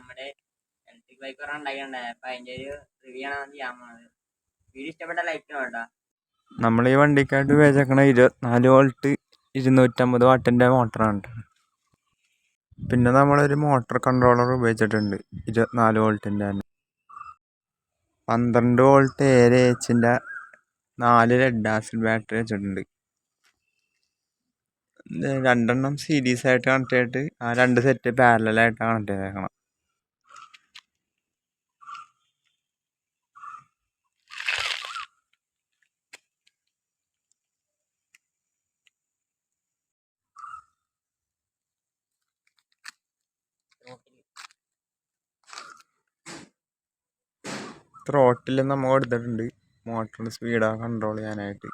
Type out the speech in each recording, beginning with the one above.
നമ്മുടെ electric bike ഒരെണ്ണം ഉണ്ടാക്കിയിട്ടുണ്ടായി. അപ്പൊ അതിന്റെ ഒരു റിവ്യൂ ആണ് ചെയ്യാൻ പോകുന്നത്. വീഡിയോ ഇഷ്ടപ്പെട്ട ലൈക്ക് വേണ്ട. നമ്മൾ ഈ വണ്ടിക്കായിട്ട് ഉപയോഗിച്ചേക്കണ 24 വോൾട്ട് 250 വാട്ടിൻ്റെ മോട്ടറാണ്. പിന്നെ നമ്മളൊരു മോട്ടർ കൺട്രോളർ ഉപയോഗിച്ചിട്ടുണ്ട് 24 വോൾട്ടിൻ്റെ തന്നെ. 12 വോൾട്ട് 7 4 ലെഡ് ആസിഡ് ബാറ്ററി വെച്ചിട്ടുണ്ട്. 2 സീരീസ് ആയിട്ട് കണക്ട് ചെയ്തിട്ട് ആ 2 സെറ്റ് പാരലായിട്ട് കണക്ട് ചെയ്തേക്കണം. ത്രോട്ടിൽ നമ്മൾ കൊടുത്തിട്ടുണ്ട് മോട്ടറിൻ്റെ സ്പീഡ് കൺട്രോൾ ചെയ്യാനായിട്ട്.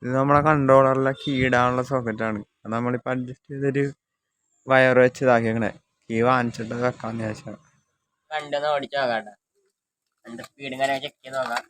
ഇത് നമ്മളെ കൺട്രോളറിലെ കീ ഇടാനുള്ള സോക്കറ്റാണ്. അത് നമ്മളിപ്പോൾ അഡ്ജസ്റ്റ് ചെയ്തൊരു വയർ വെച്ച് ഇതാക്കിയേക്കണേ. കീ വാങ്ങിച്ചിട്ട് വെക്കാമെന്ന് വിചാരിച്ചാൽ. കണ്ടൊന്ന് ഓടിച്ചു നോക്കാം. രണ്ട് സ്പീഡും കാര്യം ചെക്ക് ചെയ്ത് നോക്കാം.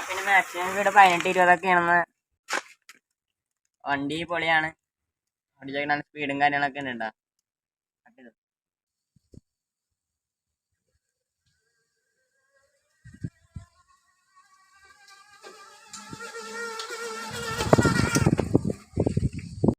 പിന്നെ മാക്സിമം ഇവിടെ 18-20 വണ്ടി പൊളിയാണ്. ഓടിച്ചേക്കാൻ സ്പീഡും കാര്യങ്ങളൊക്കെ ഉണ്ട്.